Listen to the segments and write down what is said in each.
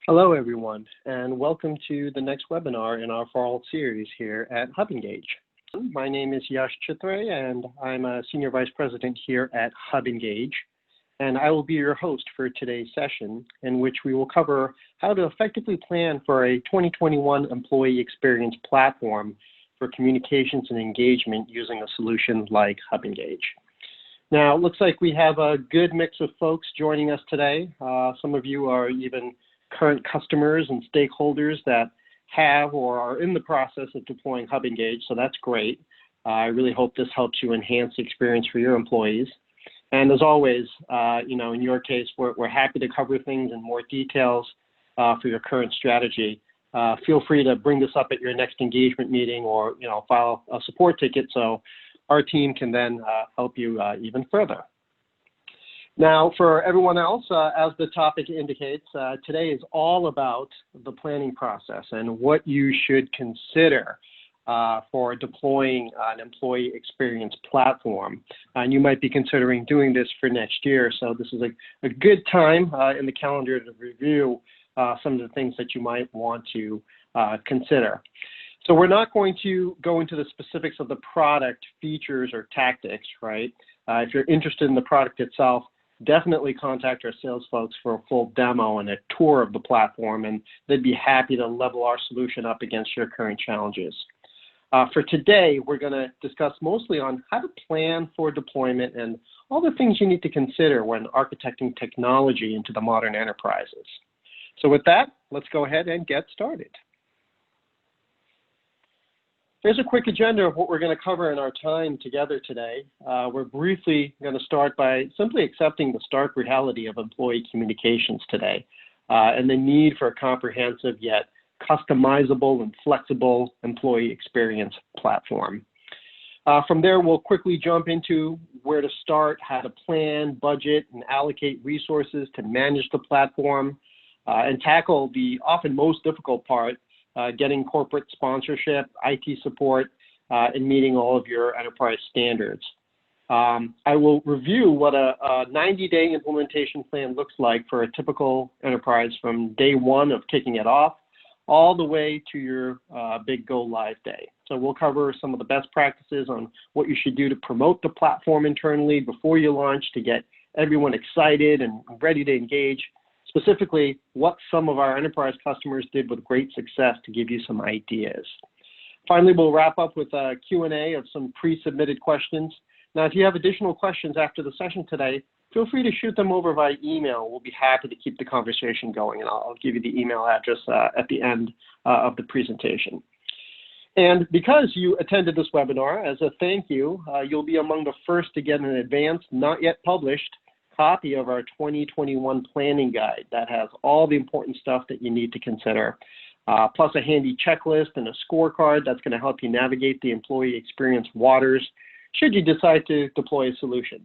Hello, everyone, and welcome to the next webinar in our fall series here at HubEngage. My name is Yash Chitray, and I'm a Senior Vice President here at HubEngage, and I will be your host for today's session, in which we will cover how to effectively plan for a 2021 employee experience platform for communications and engagement using a solution like HubEngage. Now, it looks like we have a good mix of folks joining us today. Some of you are even current customers and stakeholders that have or are in the process of deploying HubEngage, so that's great. I really hope this helps you enhance the experience for your employees. And as always, in your case, we're happy to cover things in more details for your current strategy. Feel free to bring this up at your next engagement meeting or file a support ticket so our team can then help you even further. Now, for everyone else, as the topic indicates, today is all about the planning process and what you should consider for deploying an employee experience platform. And you might be considering doing this for next year, so this is a good time in the calendar to review some of the things that you might want to consider. So we're not going to go into the specifics of the product, features, or tactics, right? If you're interested in the product itself, definitely contact our sales folks for a full demo and a tour of the platform, and they'd be happy to level our solution up against your current challenges. For today, we're going to discuss mostly on how to plan for deployment and all the things you need to consider when architecting technology into the modern enterprises. So with that, let's go ahead and get started. Here's a quick agenda of what we're going to cover in our time together today. We're briefly going to start by simply accepting the stark reality of employee communications today and the need for a comprehensive yet customizable and flexible employee experience platform. From there, we'll quickly jump into where to start, how to plan, budget, and allocate resources to manage the platform, and tackle the often most difficult part, getting corporate sponsorship, IT support, and meeting all of your enterprise standards. I will review what a 90-day implementation plan looks like for a typical enterprise from day one of kicking it off all the way to your big go live day. So we'll cover some of the best practices on what you should do to promote the platform internally before you launch to get everyone excited and ready to engage. Specifically, what some of our enterprise customers did with great success to give you some ideas. Finally, we'll wrap up with a Q&A of some pre-submitted questions. Now, if you have additional questions after the session today, feel free to shoot them over via email. We'll be happy to keep the conversation going, and I'll give you the email address at the end of the presentation. And because you attended this webinar, as a thank you, you'll be among the first to get an advanced, not yet published, copy of our 2021 planning guide that has all the important stuff that you need to consider, plus a handy checklist and a scorecard that's going to help you navigate the employee experience waters should you decide to deploy a solution.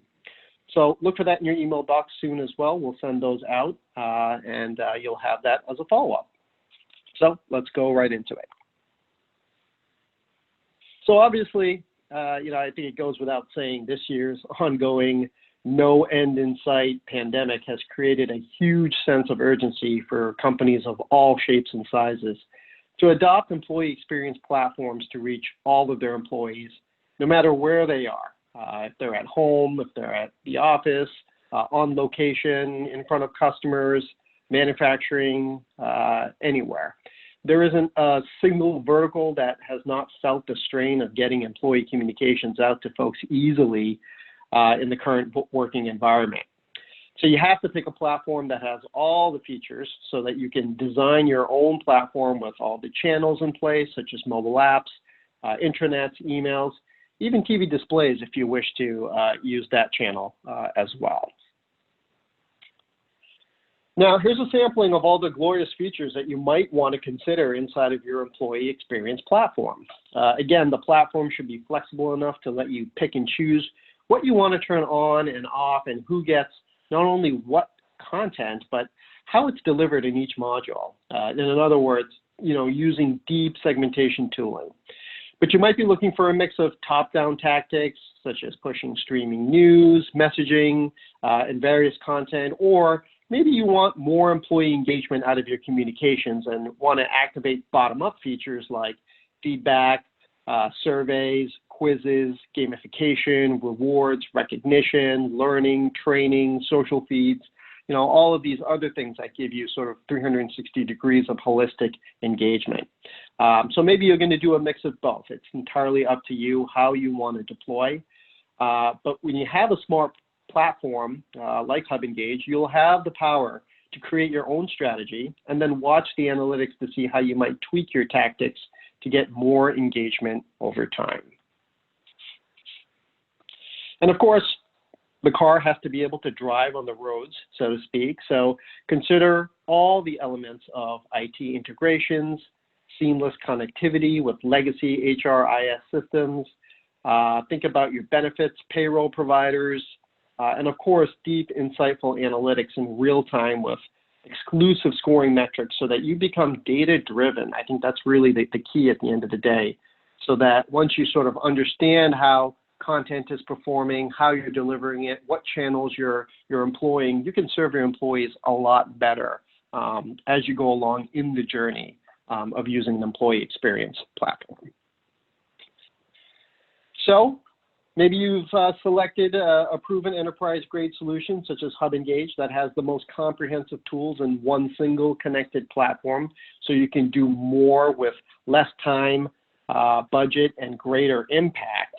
So look for that in your email box soon as well. We'll send those out, and you'll have that as a follow-up. So let's go right into it. So obviously, I think it goes without saying, this year's ongoing no end in sight pandemic has created a huge sense of urgency for companies of all shapes and sizes to adopt employee experience platforms to reach all of their employees, no matter where they are. If they're at home, if they're at the office, on location, in front of customers, manufacturing, anywhere. There isn't a single vertical that has not felt the strain of getting employee communications out to folks easily in the current working environment. So you have to pick a platform that has all the features so that you can design your own platform with all the channels in place, such as mobile apps, intranets, emails, even TV displays if you wish to use that channel as well. Now, here's a sampling of all the glorious features that you might want to consider inside of your employee experience platform. Again, the platform should be flexible enough to let you pick and choose what you want to turn on and off and who gets not only what content, but how it's delivered in each module. In other words, using deep segmentation tooling. But you might be looking for a mix of top-down tactics, such as pushing streaming news, messaging, and various content, or maybe you want more employee engagement out of your communications and want to activate bottom-up features like feedback, surveys, quizzes, gamification, rewards, recognition, learning, training, social feeds, all of these other things that give you sort of 360 degrees of holistic engagement. So maybe you're going to do a mix of both. It's entirely up to you how you want to deploy. But when you have a smart platform like HubEngage, you'll have the power to create your own strategy and then watch the analytics to see how you might tweak your tactics to get more engagement over time. And of course, the car has to be able to drive on the roads, so to speak. So consider all the elements of IT integrations, seamless connectivity with legacy HRIS systems. Think about your benefits, payroll providers, and of course, deep, insightful analytics in real time with exclusive scoring metrics so that you become data-driven. I think that's really the key at the end of the day, so that once you sort of understand how content is performing, how you're delivering it, what channels you're employing, you can serve your employees a lot better as you go along in the journey of using an employee experience platform. So maybe you've selected a proven enterprise-grade solution such as HubEngage that has the most comprehensive tools in one single connected platform, so you can do more with less time, budget, and greater impact.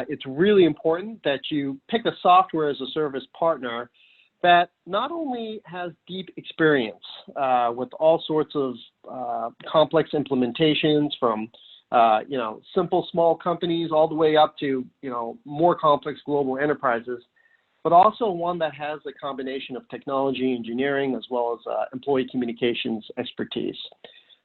It's really important that you pick a software as a service partner that not only has deep experience with all sorts of complex implementations from simple small companies all the way up to more complex global enterprises, but also one that has a combination of technology engineering as well as employee communications expertise.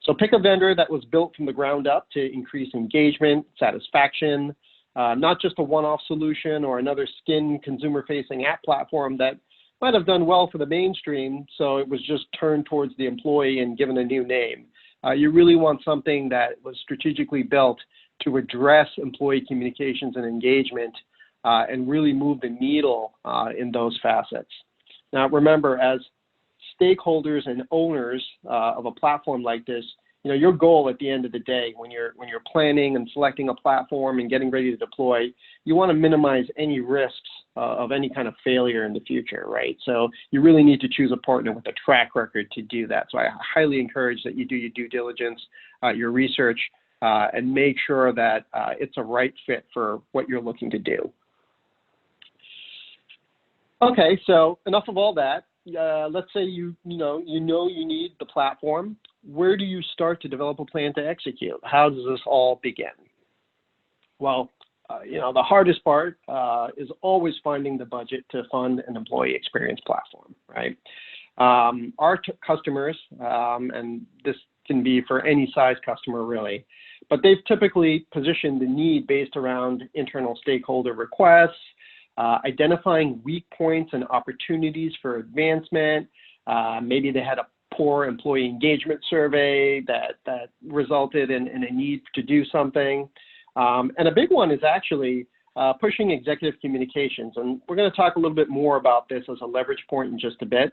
So pick a vendor that was built from the ground up to increase engagement, satisfaction, not just a one-off solution or another skin consumer-facing app platform that might have done well for the mainstream, so it was just turned towards the employee and given a new name. You really want something that was strategically built to address employee communications and engagement and really move the needle in those facets. Now, remember, as stakeholders and owners of a platform like this, your goal at the end of the day, when you're planning and selecting a platform and getting ready to deploy, you want to minimize any risks of any kind of failure in the future, right? So you really need to choose a partner with a track record to do that. So I highly encourage that you do your due diligence, your research, and make sure that it's a right fit for what you're looking to do. Okay, so enough of all that. Let's say you know you need the platform. Where do you start to develop a plan to execute? How does this all begin? Well, the hardest part is always finding the budget to fund an employee experience platform, right? Our customers, and this can be for any size customer really, but they've typically positioned the need based around internal stakeholder requests, identifying weak points and opportunities for advancement. Maybe they had a poor employee engagement survey that resulted in a need to do something. And a big one is actually pushing executive communications. And we're going to talk a little bit more about this as a leverage point in just a bit.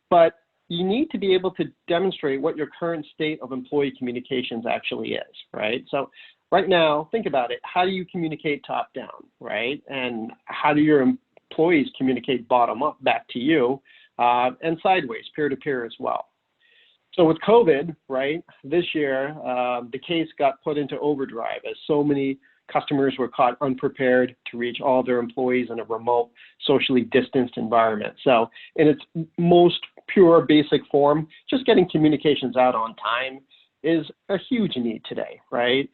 But you need to be able to demonstrate what your current state of employee communications actually is, right? So right now, think about it. How do you communicate top down, right? And how do your employees communicate bottom up back to you and sideways, peer to peer as well? So with COVID, right, this year, the case got put into overdrive as so many customers were caught unprepared to reach all their employees in a remote, socially distanced environment. So in its most pure, basic form, just getting communications out on time is a huge need today, right?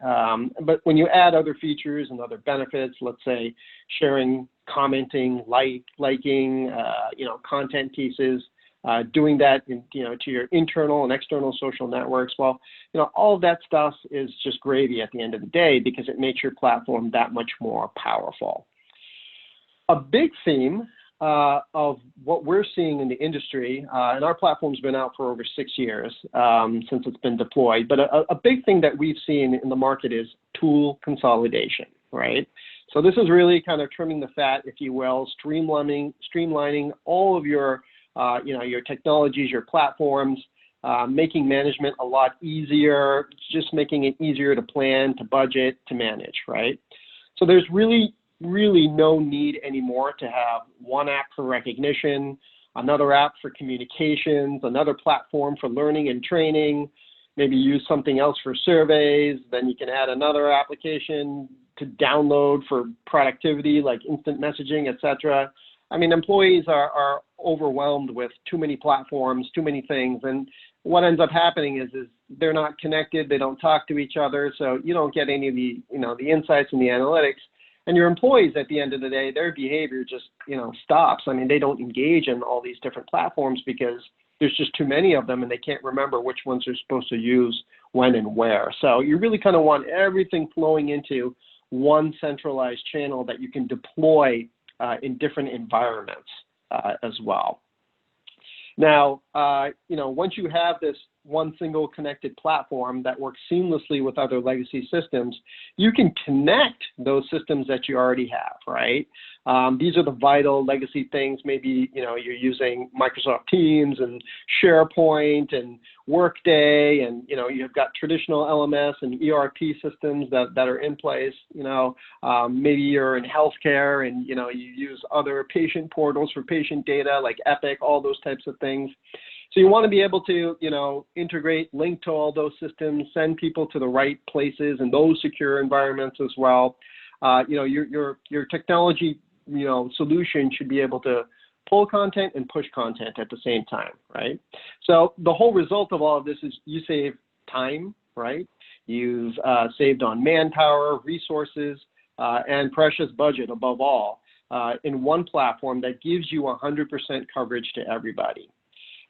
But when you add other features and other benefits, let's say sharing, commenting, liking, content pieces, doing that to your internal and external social networks, well, all of that stuff is just gravy at the end of the day because it makes your platform that much more powerful. A big theme of what we're seeing in the industry, and our platform's been out for over 6 years since it's been deployed, but a big thing that we've seen in the market is tool consolidation, right? So this is really kind of trimming the fat, if you will, streamlining all of your your technologies, your platforms, making management a lot easier, just making it easier to plan, to budget, to manage, right? So there's really no need anymore to have one app for recognition, another app for communications, another platform for learning and training, maybe use something else for surveys, then you can add another application to download for productivity like instant messaging, etc. I mean, employees are overwhelmed with too many platforms, too many things, and what ends up happening is they're not connected, they don't talk to each other, so you don't get any of the, the insights and the analytics. And your employees, at the end of the day, their behavior just, stops. I mean, they don't engage in all these different platforms because there's just too many of them and they can't remember which ones they're supposed to use when and where. So you really kind of want everything flowing into one centralized channel that you can deploy in different environments as well. Now, once you have this one single connected platform that works seamlessly with other legacy systems, you can connect those systems that you already have, right? These are the vital legacy things. Maybe, you're using Microsoft Teams and SharePoint and Workday, and, you've got traditional LMS and ERP systems that are in place. Maybe you're in healthcare and, you use other patient portals for patient data like Epic, all those types of things. So you want to be able to, integrate, link to all those systems, send people to the right places in those secure environments as well. Your technology, solution should be able to pull content and push content at the same time, right? So the whole result of all of this is you save time, right? You've saved on manpower, resources, and precious budget above all in one platform that gives you 100% coverage to everybody.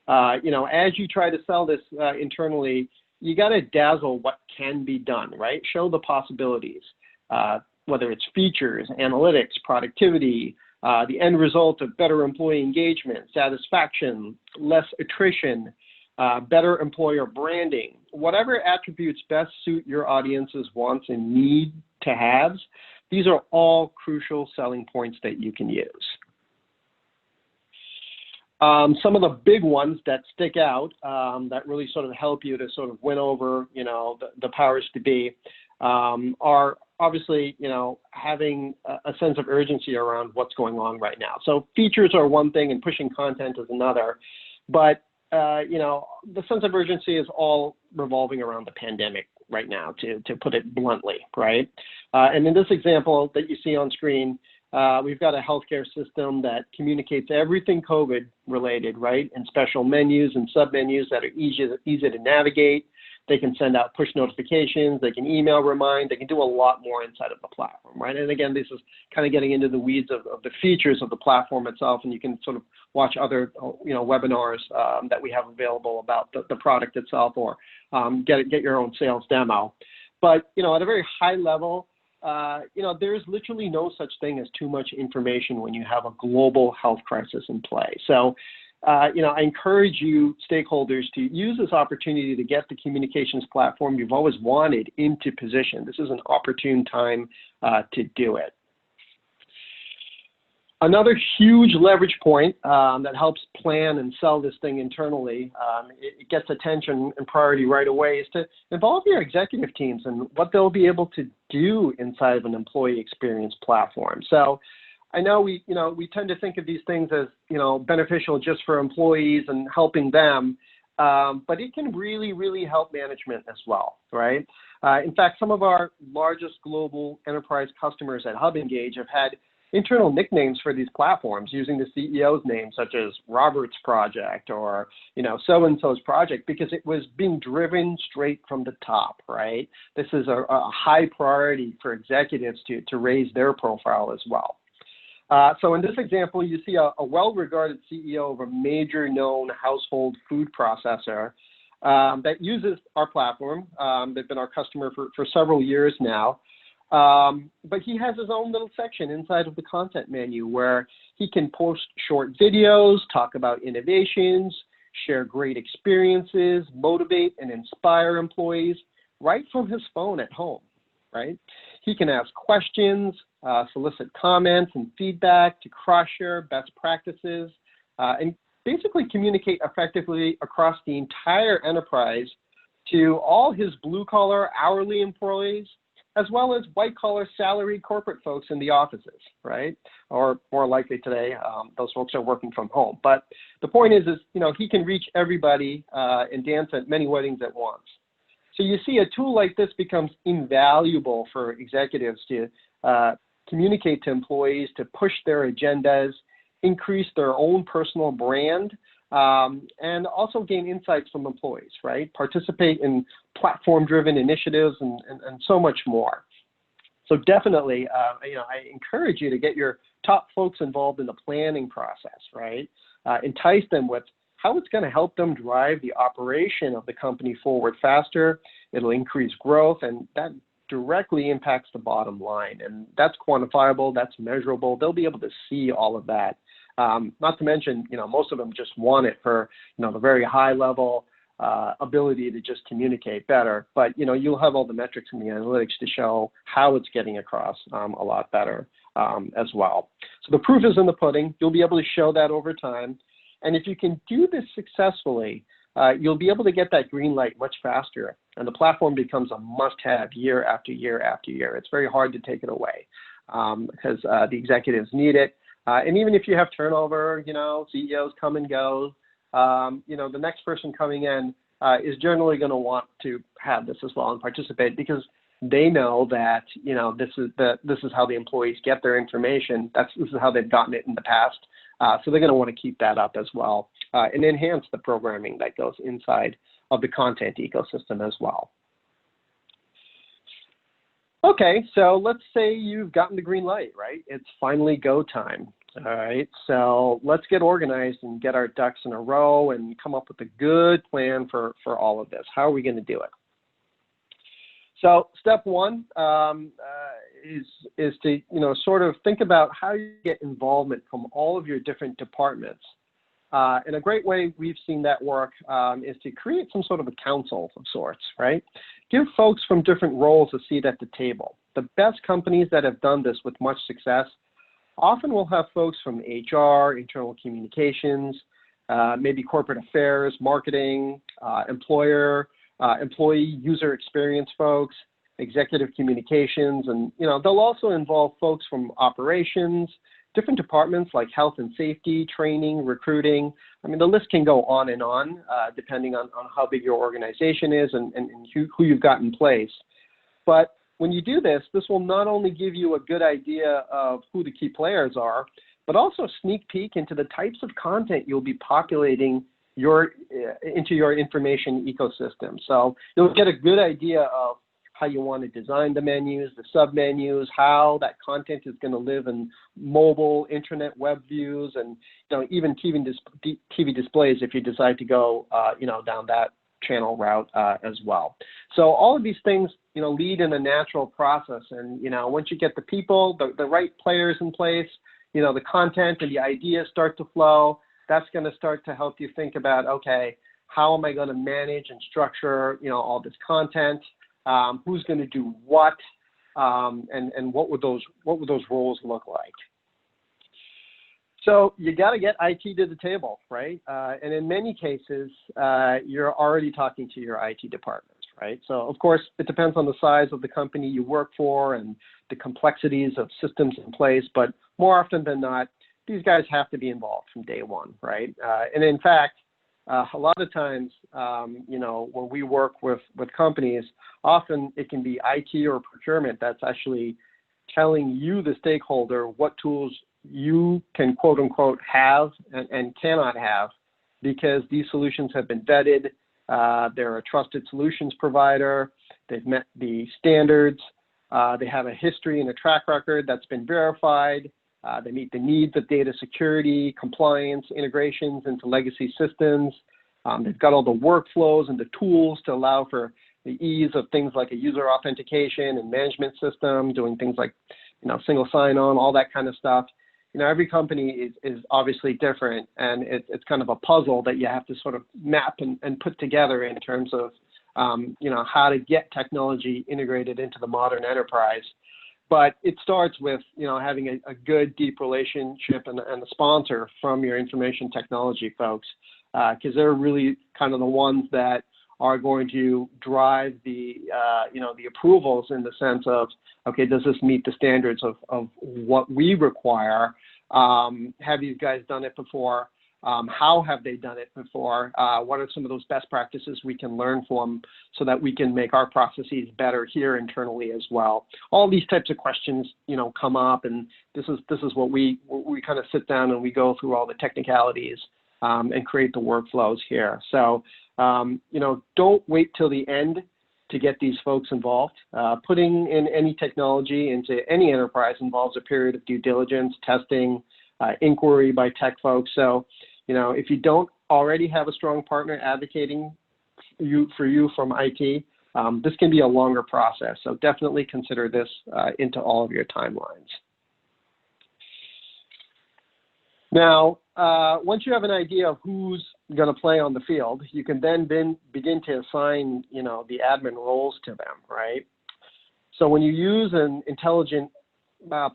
As you try to sell this internally, you got to dazzle what can be done, right? Show the possibilities, whether it's features, analytics, productivity, the end result of better employee engagement, satisfaction, less attrition, better employer branding, whatever attributes best suit your audience's wants and need to haves. These are all crucial selling points that you can use. Some of the big ones that stick out that really sort of help you to sort of win over, the powers to be are obviously, having a sense of urgency around what's going on right now. So features are one thing and pushing content is another. But, the sense of urgency is all revolving around the pandemic right now, to put it bluntly, right? And in this example that you see on screen, we've got a healthcare system that communicates everything COVID related, right? And special menus and submenus that are easy to navigate. They can send out push notifications. They can email remind. They can do a lot more inside of the platform, right? And again, this is kind of getting into the weeds of the features of the platform itself, and you can sort of watch other, webinars that we have available about the product itself, or get your own sales demo. But, at a very high level, there's literally no such thing as too much information when you have a global health crisis in play. So, I encourage you stakeholders to use this opportunity to get the communications platform you've always wanted into position. This is an opportune time to do it. Another huge leverage point that helps plan and sell this thing internally, it gets attention and priority right away, is to involve your executive teams and what they'll be able to do inside of an employee experience platform. So I know we tend to think of these things as, beneficial just for employees and helping them, but it can really, really help management as well, right? In fact, some of our largest global enterprise customers at HubEngage have had internal nicknames for these platforms using the CEO's name, such as Robert's Project or, so-and-so's project, because it was being driven straight from the top, right? This is a high priority for executives to raise their profile as well. So in this example, you see a well-regarded CEO of a major known household food processor that uses our platform. They've been our customer for several years now. But he has his own little section inside of the content menu where he can post short videos, talk about innovations, share great experiences, motivate and inspire employees right from his phone at home, right? He can ask questions, solicit comments and feedback to cross-share best practices, and basically communicate effectively across the entire enterprise to all his blue-collar hourly employees, as well as white-collar salaried corporate folks in the offices, right? Or more likely today, those folks are working from home. But the point is he can reach everybody and dance at many weddings at once. So you see a tool like this becomes invaluable for executives to communicate to employees, to push their agendas, increase their own personal brand, and also gain insights from employees, right? Participate in platform-driven initiatives and so much more. So definitely, I encourage you to get your top folks involved in the planning process, right? Entice them with how it's going to help them drive the operation of the company forward faster. It'll increase growth, and that directly impacts the bottom line. And that's quantifiable, that's measurable. They'll be able to see all of that. Not to mention, most of them just want it for, the very high level ability to just communicate better. But, you'll have all the metrics and the analytics to show how it's getting across a lot better as well. So the proof is in the pudding. You'll be able to show that over time. And if you can do this successfully, you'll be able to get that green light much faster. And the platform becomes a must-have year after year after year. It's very hard to take it away because the executives need it. And even if you have turnover, CEOs come and go, the next person coming in is generally going to want to have this as well and participate because they know that, this is how the employees get their information. This is how they've gotten it in the past. So they're going to want to keep that up as well and enhance the programming that goes inside of the content ecosystem as well. Okay, so let's say you've gotten the green light, right? It's finally go time. All right, so let's get organized and get our ducks in a row and come up with a good plan for all of this. How are we going to do it? So step one is to sort of think about how you get involvement from all of your different departments. And a great way we've seen that work is to create some sort of a council of sorts, right? Give folks from different roles a seat at the table. The best companies that have done this with much success often will have folks from HR, internal communications, maybe corporate affairs, marketing, employee user experience folks, executive communications, and they'll also involve folks from operations, different departments like health and safety, training, recruiting. I mean, the list can go on and on depending on how big your organization is and who you've got in place. But when you do this, this will not only give you a good idea of who the key players are, but also a sneak peek into the types of content you'll be populating into your information ecosystem. So you'll get a good idea of how you want to design the menus, the sub-menus, how that content is going to live in mobile, internet, web views, and even TV displays if you decide to go down that channel route as well. So all of these things lead in a natural process, and once you get the people, the right players in place, the content and the ideas start to flow. That's going to start to help you think about, okay, how am I going to manage and structure all this content? Who's going to do what, and what would those roles look like? So you got to get IT to the table, right? And in many cases, you're already talking to your IT departments, right? So of course, it depends on the size of the company you work for and the complexities of systems in place. But more often than not, these guys have to be involved from day one, right? And in fact, a lot of times, when we work with companies, often it can be IT or procurement that's actually telling you, the stakeholder, what tools you can quote unquote have and cannot have, because these solutions have been vetted. They're a trusted solutions provider. They've met the standards. They have a history and a track record that's been verified. They meet the needs of data security, compliance, integrations into legacy systems. They've got all the workflows and the tools to allow for the ease of things like a user authentication and management system, doing things like, single sign-on, all that kind of stuff. Every company is obviously different, and it's kind of a puzzle that you have to sort of map and put together in terms of, how to get technology integrated into the modern enterprise. But it starts with, having a good, deep relationship and a sponsor from your information technology folks, because they're really kind of the ones that are going to drive the approvals in the sense of, okay, does this meet the standards of what we require? Have you guys done it before? How have they done it before? What are some of those best practices we can learn from so that we can make our processes better here internally as well? All these types of questions, come up, and this is what we kind of sit down and we go through all the technicalities and create the workflows here. So, don't wait till the end to get these folks involved. Putting in any technology into any enterprise involves a period of due diligence, testing, inquiry by tech folks. So, if you don't already have a strong partner advocating for you from IT, this can be a longer process. So definitely consider this into all of your timelines. Now, once you have an idea of who's going to play on the field, you can then begin to assign, the admin roles to them, right? So when you use an intelligent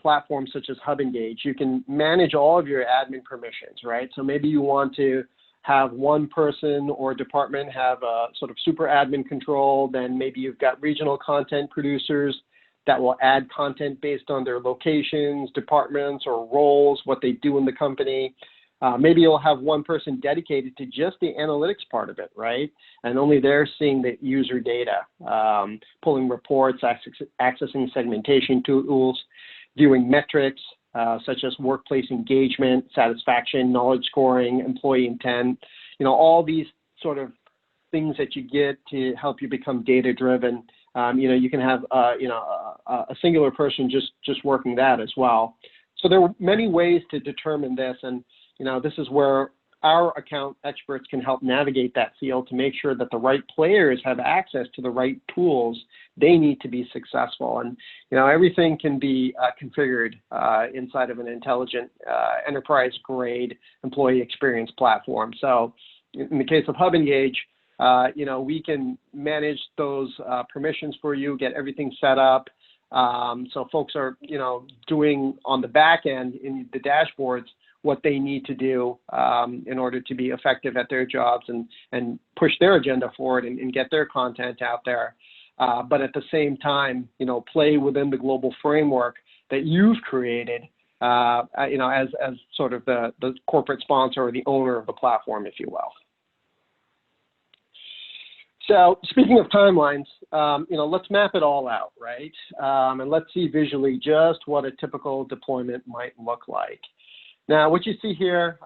platform such as HubEngage, you can manage all of your admin permissions, right? So maybe you want to have one person or department have a sort of super admin control, then maybe you've got regional content producers that will add content based on their locations, departments, or roles, what they do in the company. Maybe you'll have one person dedicated to just the analytics part of it, right? And only they're seeing the user data, pulling reports, accessing segmentation tools, viewing metrics such as workplace engagement, satisfaction, knowledge scoring, employee intent, all these sort of things that you get to help you become data-driven. You can have, a singular person just working that as well. So there are many ways to determine this, and this is where our account experts can help navigate that field to make sure that the right players have access to the right tools they need to be successful. And, everything can be configured inside of an intelligent enterprise-grade employee experience platform. So in the case of HubEngage, we can manage those permissions for you, get everything set up. So folks are, doing on the back end in the dashboards what they need to do in order to be effective at their jobs and push their agenda forward and get their content out there. But at the same time, play within the global framework that you've created, as sort of the corporate sponsor or the owner of the platform, if you will. So speaking of timelines, let's map it all out, right? And let's see visually just what a typical deployment might look like. Now, what you see here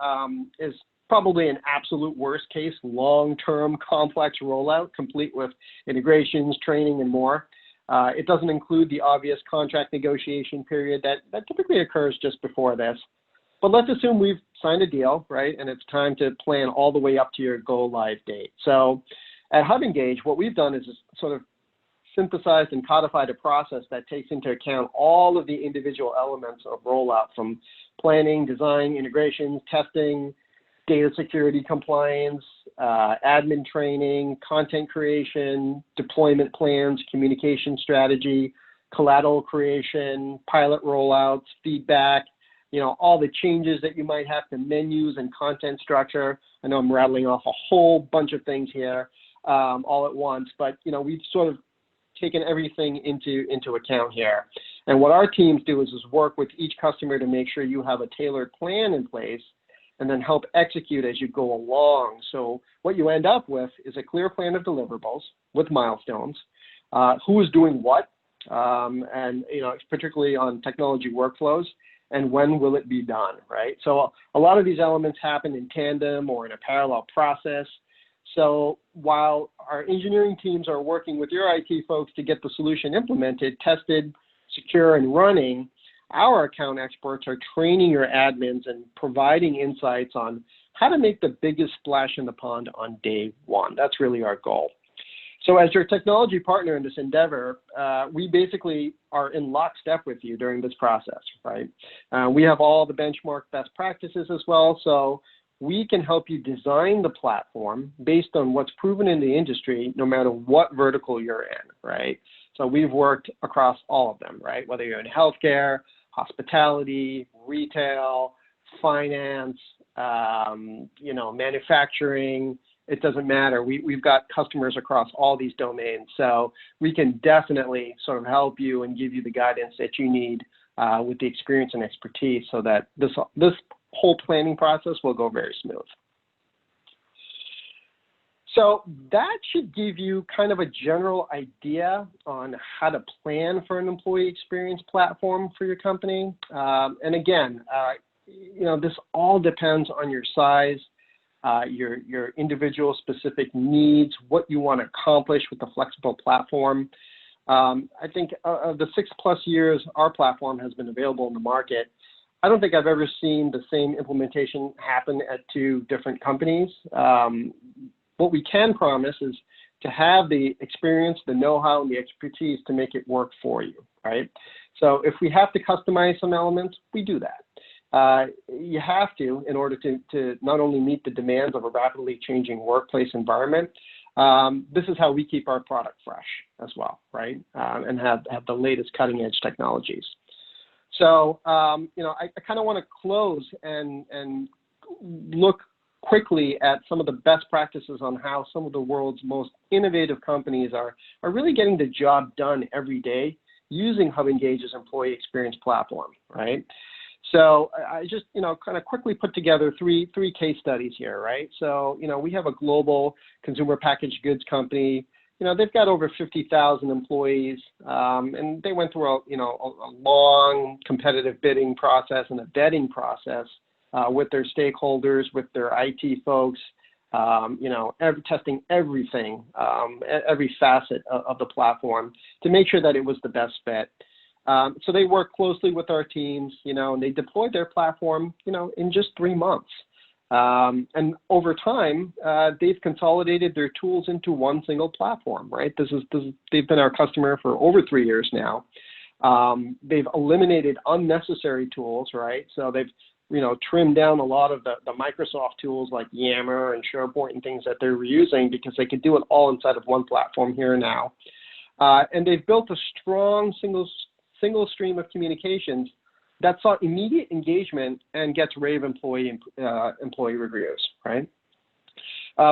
is probably an absolute worst case, long-term complex rollout, complete with integrations, training, and more. It doesn't include the obvious contract negotiation period that typically occurs just before this. But let's assume we've signed a deal, right? And it's time to plan all the way up to your go-live date. So at HubEngage, what we've done is sort of synthesized and codified a process that takes into account all of the individual elements of rollout, from planning, design, integrations, testing, data security compliance, admin training, content creation, deployment plans, communication strategy, collateral creation, pilot rollouts, feedback, all the changes that you might have to menus and content structure. I know I'm rattling off a whole bunch of things here all at once, but we've sort of taken everything into account here. And what our teams do is work with each customer to make sure you have a tailored plan in place and then help execute as you go along. So what you end up with is a clear plan of deliverables with milestones, who is doing what, and particularly on technology workflows, and when will it be done, right? So a lot of these elements happen in tandem or in a parallel process. So while our engineering teams are working with your IT folks to get the solution implemented, tested, secure, and running, our account experts are training your admins and providing insights on how to make the biggest splash in the pond on day one. That's really our goal. So as your technology partner in this endeavor, we basically are in lockstep with you during this process, right? We have all the benchmark best practices as well, so we can help you design the platform based on what's proven in the industry, no matter what vertical you're in, right? So we've worked across all of them, right? Whether you're in healthcare, hospitality, retail, finance, manufacturing, it doesn't matter. We've got customers across all these domains. So we can definitely sort of help you and give you the guidance that you need with the experience and expertise so that this whole planning process will go very smooth. So that should give you kind of a general idea on how to plan for an employee experience platform for your company. And again, this all depends on your size, your individual specific needs, what you want to accomplish with the flexible platform. I think of the 6+ years our platform has been available in the market, I don't think I've ever seen the same implementation happen at 2 different companies. What we can promise is to have the experience, the know-how, and the expertise to make it work for you, right? So if we have to customize some elements, we do that. You have to in order to not only meet the demands of a rapidly changing workplace environment. This is how we keep our product fresh as well, right? And have the latest cutting-edge technologies. So, I kind of want to close and look quickly at some of the best practices on how some of the world's most innovative companies are really getting the job done every day using HubEngage's employee experience platform, right? So I just, kind of quickly put together three case studies here, right? So, we have a global consumer packaged goods company. They've got over 50,000 employees, and they went through a long competitive bidding process and a vetting process with their stakeholders, with their IT folks, testing everything, every facet of the platform to make sure that it was the best fit. So they work closely with our teams, and they deployed their platform, in just 3 months. And over time, they've consolidated their tools into one single platform, right? They've been our customer for over 3 years now. They've eliminated unnecessary tools, right? So they've, trimmed down a lot of the Microsoft tools like Yammer and SharePoint and things that they're using because they could do it all inside of one platform here and now. And they've built a strong single stream of communications that saw immediate engagement and gets rave employee reviews, right?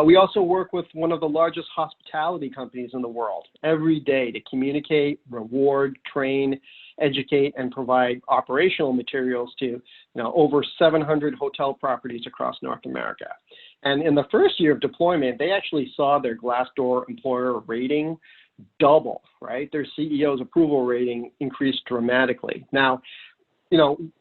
We also work with one of the largest hospitality companies in the world every day to communicate, reward, train, educate, and provide operational materials to over 700 hotel properties across North America. And in the first year of deployment, they actually saw their Glassdoor employer rating double, right? Their CEO's approval rating increased dramatically. Now,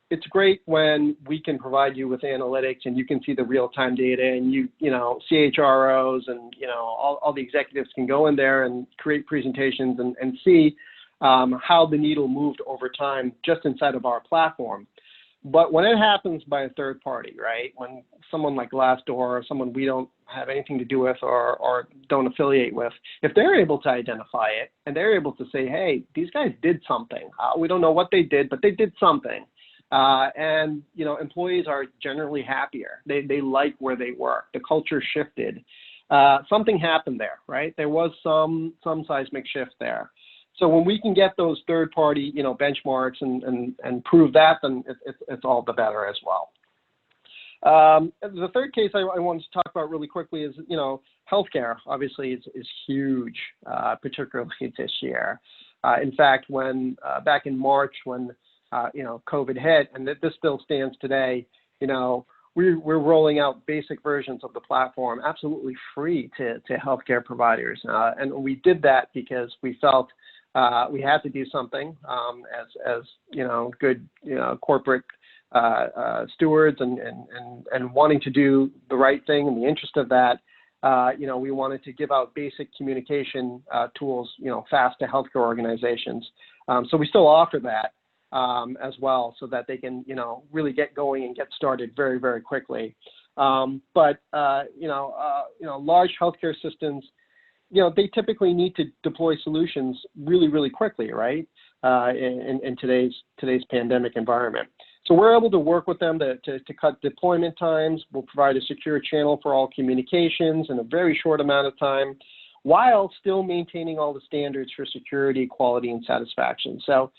it's great when we can provide you with analytics and you can see the real-time data and CHROs and, all the executives can go in there and create presentations and see how the needle moved over time just inside of our platform. But when it happens by a third party, right, when someone like Glassdoor or someone we don't have anything to do with or don't affiliate with, if they're able to identify it and they're able to say, hey, these guys did something. We don't know what they did, but they did something. And, employees are generally happier. They like where they work. The culture shifted. Something happened there, right? There was some seismic shift there. So when we can get those third-party, benchmarks and prove that, then it's all the better as well. The third case I wanted to talk about really quickly is, healthcare. Obviously, is huge, particularly this year. In fact, when back in March, when COVID hit, and this still stands today, we're rolling out basic versions of the platform absolutely free to healthcare providers, and we did that because we felt we had to do something as good corporate stewards and wanting to do the right thing in the interest of that. We wanted to give out basic communication tools, fast to healthcare organizations. So we still offer that as well, so that they can, really get going and get started very, very quickly. But large healthcare systems, they typically need to deploy solutions really, really quickly, right? In today's pandemic environment. So we're able to work with them to cut deployment times. We'll provide a secure channel for all communications in a very short amount of time. while still maintaining all the standards for security, quality, and satisfaction. So,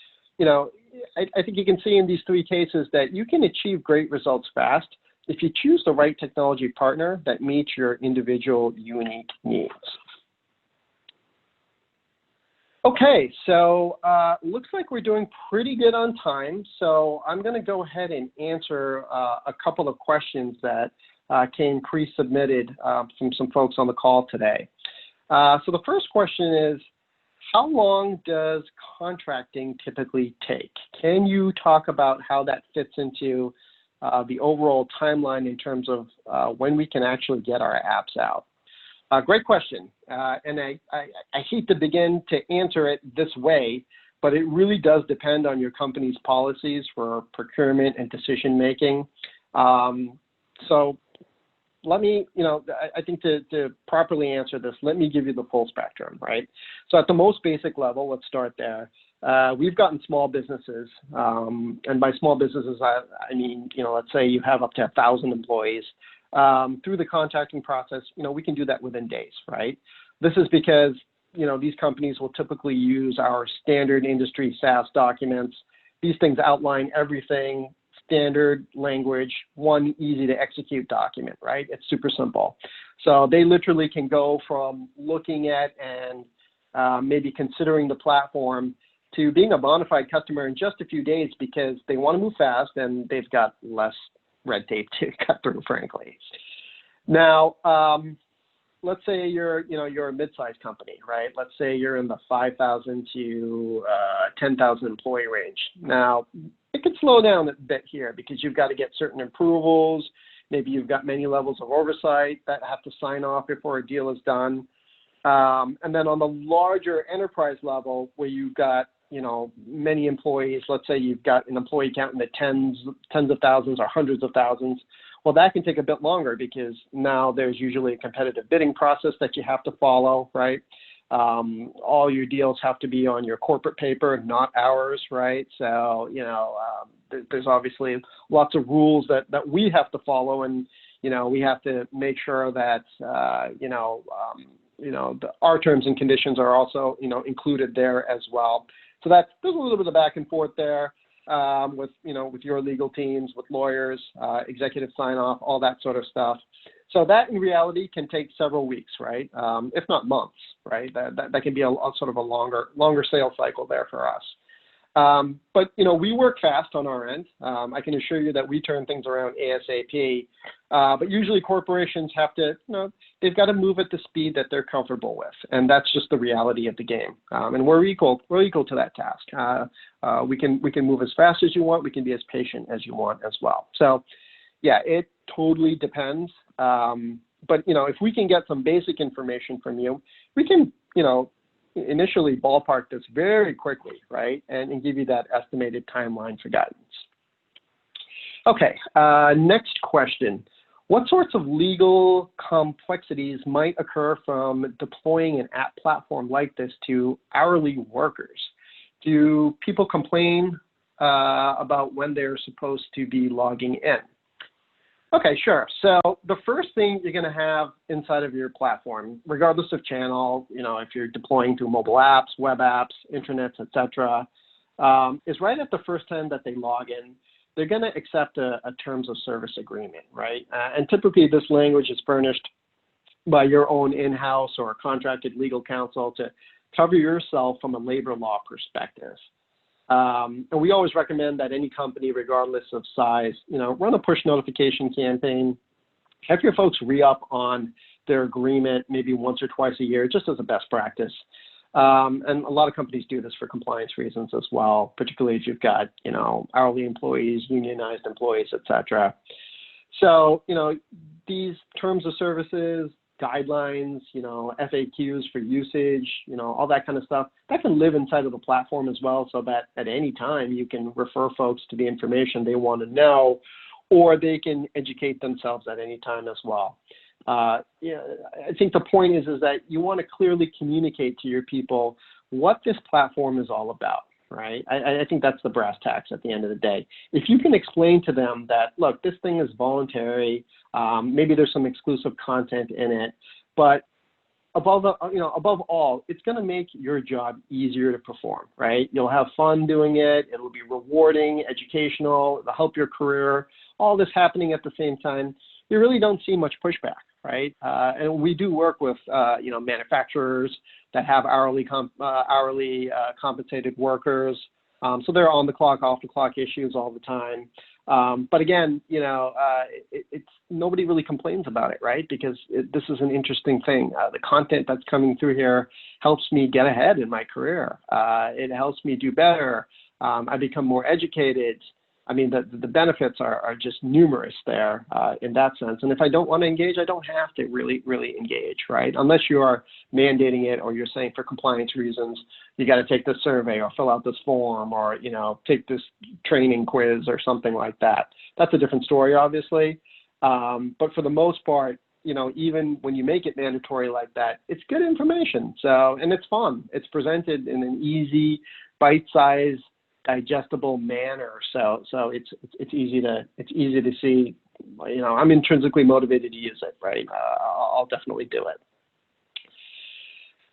I think you can see in these three cases that you can achieve great results fast if you choose the right technology partner that meets your individual unique needs. Okay, so looks like we're doing pretty good on time. So I'm going to go ahead and answer a couple of questions that came pre-submitted from some folks on the call today. So the first question is, how long does contracting typically take? Can you talk about how that fits into the overall timeline in terms of when we can actually get our apps out? Great question, and I hate to begin to answer it this way, but it really does depend on your company's policies for procurement and decision making. So let me, I think to properly answer this, let me give you the full spectrum, right? So at the most basic level, let's start there. We've gotten small businesses, and by small businesses, I mean, let's say you have up to 1,000 employees. Through the contracting process, we can do that within days, right? This is because, these companies will typically use our standard industry SaaS documents. These things outline everything, standard language, one easy to execute document, right? It's super simple. So they literally can go from looking at and maybe considering the platform to being a bona fide customer in just a few days because they want to move fast and they've got less red tape to cut through, frankly. Now, let's say you're a mid-sized company, right? Let's say you're in the 5,000 to 10,000 employee range. Now, it could slow down a bit here because you've got to get certain approvals. Maybe you've got many levels of oversight that have to sign off before a deal is done. And then on the larger enterprise level where you've got many employees, let's say you've got an employee count in the tens of thousands or hundreds of thousands, well, that can take a bit longer because now there's usually a competitive bidding process that you have to follow, right? All your deals have to be on your corporate paper, not ours, right? So, there's obviously lots of rules that we have to follow, and, we have to make sure that, our terms and conditions are also, included there as well. So there's a little bit of back and forth there with your legal teams, with lawyers, executive sign-off, all that sort of stuff. So that in reality can take several weeks, right? If not months, right? That can be a sort of a longer sales cycle there for us. But we work fast on our end. I can assure you that we turn things around ASAP. But usually corporations have to, they've got to move at the speed that they're comfortable with, and that's just the reality of the game. And we're equal to that task. We can move as fast as you want. We can be as patient as you want as well. So, yeah, it totally depends. But if we can get some basic information from you, we can initially ballpark this very quickly, right, and give you that estimated timeline for guidance. Okay, next question. What sorts of legal complexities might occur from deploying an app platform like this to hourly workers? Do people complain about when they're supposed to be logging in? Okay, sure. So the first thing you're going to have inside of your platform, regardless of channel, if you're deploying through mobile apps, web apps, intranets, etc., is right at the first time that they log in, they're going to accept a terms of service agreement, right? And typically this language is furnished by your own in-house or contracted legal counsel to cover yourself from a labor law perspective. And we always recommend that any company, regardless of size, run a push notification campaign, have your folks re-up on their agreement maybe once or twice a year, just as a best practice. And a lot of companies do this for compliance reasons as well, particularly if you've got, hourly employees, unionized employees, et cetera. So, these terms of services, guidelines, FAQs for usage, all that kind of stuff, that can live inside of the platform as well, so that at any time you can refer folks to the information they want to know, or they can educate themselves at any time as well. I think the point is that you want to clearly communicate to your people what this platform is all about, right? I think that's the brass tacks at the end of the day. If you can explain to them that, look, this thing is voluntary, maybe there's some exclusive content in it, but above all, it's going to make your job easier to perform, right? You'll have fun doing it. It'll be rewarding, educational, it'll help your career, all this happening at the same time. You really don't see much pushback, right? And we do work with, manufacturers that have hourly compensated workers. So they're on the clock, off the clock issues all the time. But again, it's nobody really complains about it, right? Because this is an interesting thing. The content that's coming through here helps me get ahead in my career. It helps me do better. I become more educated. I mean, the benefits are just numerous there in that sense. And if I don't want to engage, I don't have to really engage, right? Unless you are mandating it or you're saying for compliance reasons, you got to take this survey or fill out this form or, take this training quiz or something like that. That's a different story, obviously. But for the most part, even when you make it mandatory like that, it's good information. So, and it's fun. It's presented in an easy, bite-sized, digestible manner. So it's easy to see. I'm intrinsically motivated to use it, right? I'll definitely do it.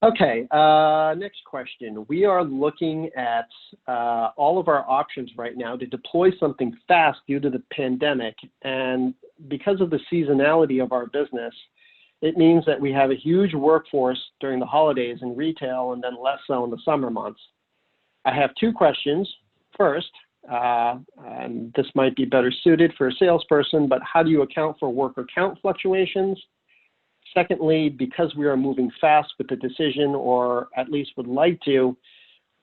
Okay, next question. We are looking at all of our options right now to deploy something fast due to the pandemic. And because of the seasonality of our business, it means that we have a huge workforce during the holidays in retail and then less so in the summer months. I have two questions. First, and this might be better suited for a salesperson, but how do you account for worker count fluctuations? Secondly, because we are moving fast with the decision, or at least would like to,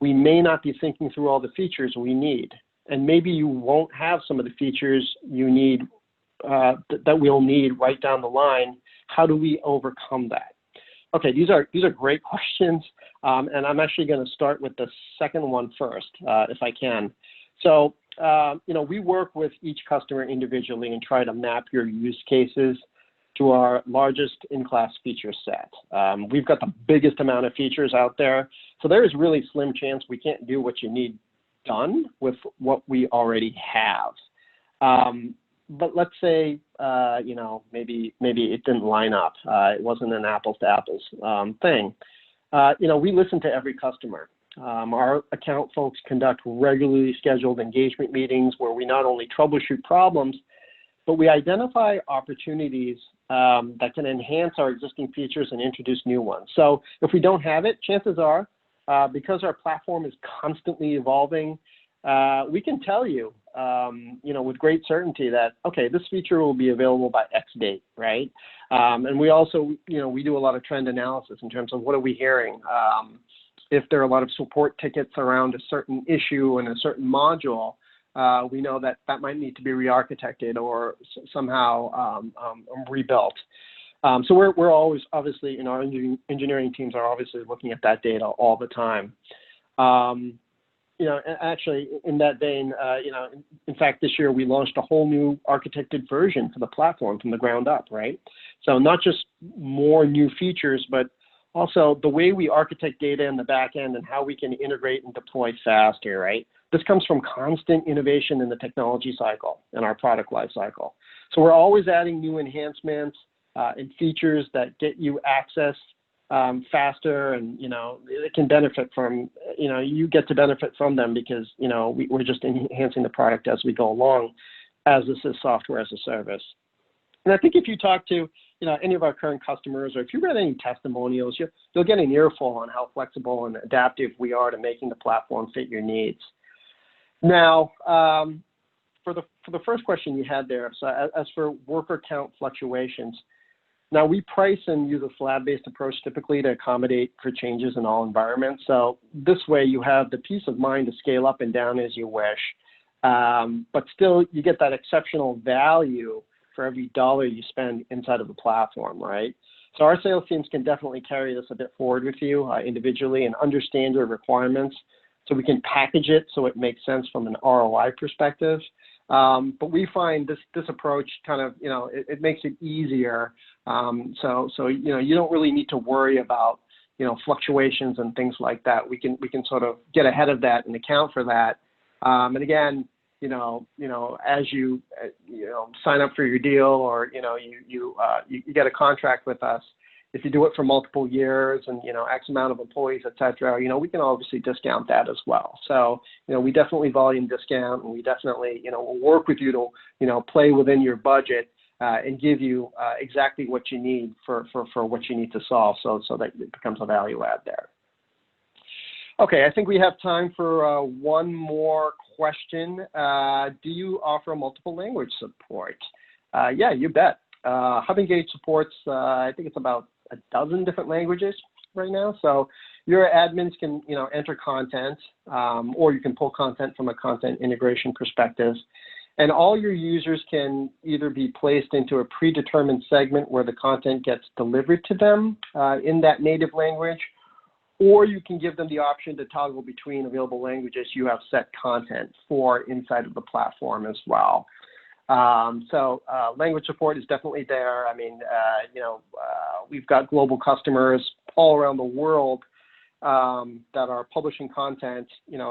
we may not be thinking through all the features we need. And maybe you won't have some of the features you need that we'll need right down the line. How do we overcome that? Okay, these are great questions, and I'm actually going to start with the second one first, if I can. So, we work with each customer individually and try to map your use cases to our largest in-class feature set. We've got the biggest amount of features out there, so there is really slim chance we can't do what you need done with what we already have. But let's say, maybe it didn't line up. It wasn't an apples to apples thing. We listen to every customer. Our account folks conduct regularly scheduled engagement meetings where we not only troubleshoot problems, but we identify opportunities that can enhance our existing features and introduce new ones. So if we don't have it, chances are, because our platform is constantly evolving, we can tell you, with great certainty that, okay, this feature will be available by X date, right? And we also, we do a lot of trend analysis in terms of what are we hearing. If there are a lot of support tickets around a certain issue and a certain module, we know that might need to be re-architected or somehow rebuilt. So we're always, obviously, in our engineering teams are obviously looking at that data all the time. Actually, in that vein, in fact, this year we launched a whole new architected version for the platform from the ground up, right? So not just more new features, but also the way we architect data in the back end and how we can integrate and deploy faster, right? This comes from constant innovation in the technology cycle and our product life cycle. So we're always adding new enhancements and features that get you access faster, and it can benefit from, you get to benefit from them because we're just enhancing the product as we go along, as this is software as a service. And I think if you talk to any of our current customers, or if you read any testimonials, you'll get an earful on how flexible and adaptive we are to making the platform fit your needs. Now, for the first question you had there, so as for worker count fluctuations, now, we price and use a slab-based approach typically to accommodate for changes in all environments. So this way you have the peace of mind to scale up and down as you wish, but still you get that exceptional value for every dollar you spend inside of the platform, right? So our sales teams can definitely carry this a bit forward with you individually and understand your requirements so we can package it so it makes sense from an ROI perspective. But we find this approach kind of, it makes it easier. So you don't really need to worry about, fluctuations and things like that. We can sort of get ahead of that and account for that. And again, as you, sign up for your deal or, you get a contract with us, if you do it for multiple years and, X amount of employees, et cetera, we can obviously discount that as well. So, we definitely volume discount, and we definitely, will work with you to, play within your budget and give you exactly what you need for what you need to solve, so that it becomes a value add there. Okay, I think we have time for one more question. Do you offer multiple language support? Yeah, you bet. HubEngage supports, I think it's about a dozen different languages right now. So your admins can, enter content, or you can pull content from a content integration perspective. And all your users can either be placed into a predetermined segment where the content gets delivered to them in that native language, or you can give them the option to toggle between available languages you have set content for inside of the platform as well. So language support is definitely there. I mean, we've got global customers all around the world that are publishing content,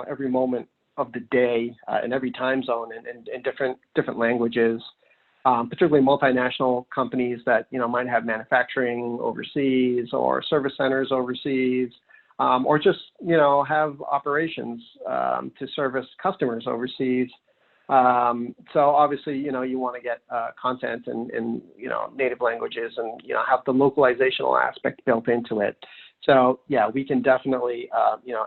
every moment of the day in every time zone in different languages, particularly multinational companies that, might have manufacturing overseas or service centers overseas, or just, have operations to service customers overseas. So obviously, you want to get content in native languages and, have the localizational aspect built into it. So yeah, we can definitely,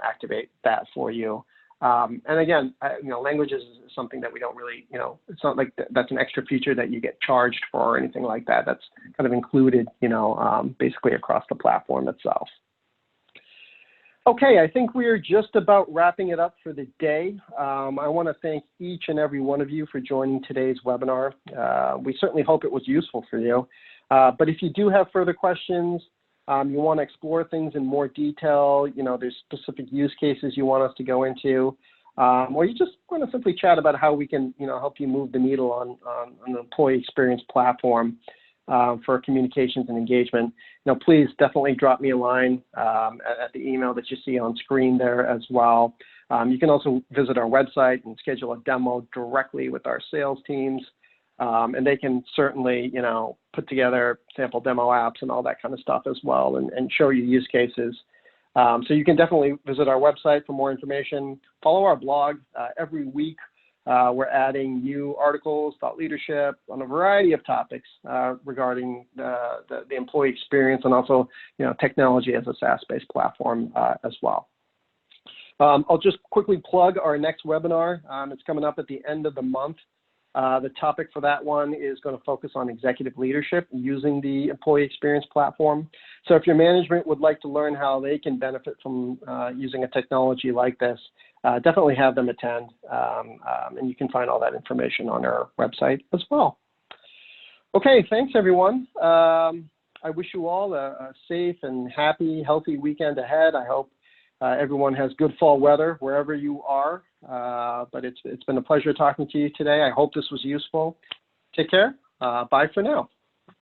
activate that for you. And again, languages is something that we don't really, it's not like that's an extra feature that you get charged for or anything like that. That's kind of included, basically across the platform itself. Okay, I think we're just about wrapping it up for the day. I want to thank each and every one of you for joining today's webinar. We certainly hope it was useful for you. But if you do have further questions, you want to explore things in more detail, there's specific use cases you want us to go into, or you just want to simply chat about how we can, help you move the needle on an employee experience platform for communications and engagement, please definitely drop me a line at the email that you see on screen there as well. You can also visit our website and schedule a demo directly with our sales teams, and they can certainly, put together sample demo apps and all that kind of stuff as well, and show you use cases. So you can definitely visit our website for more information. Follow our blog every week. We're adding new articles, thought leadership on a variety of topics regarding the employee experience, and also, technology as a SaaS-based platform as well. I'll just quickly plug our next webinar. It's coming up at the end of the month. The topic for that one is going to focus on executive leadership using the employee experience platform. So if your management would like to learn how they can benefit from using a technology like this, definitely have them attend, and you can find all that information on our website as well. Okay, thanks everyone. I wish you all a safe and happy, healthy weekend ahead. I hope everyone has good fall weather wherever you are, but it's been a pleasure talking to you today. I hope this was useful. Take care. Bye for now.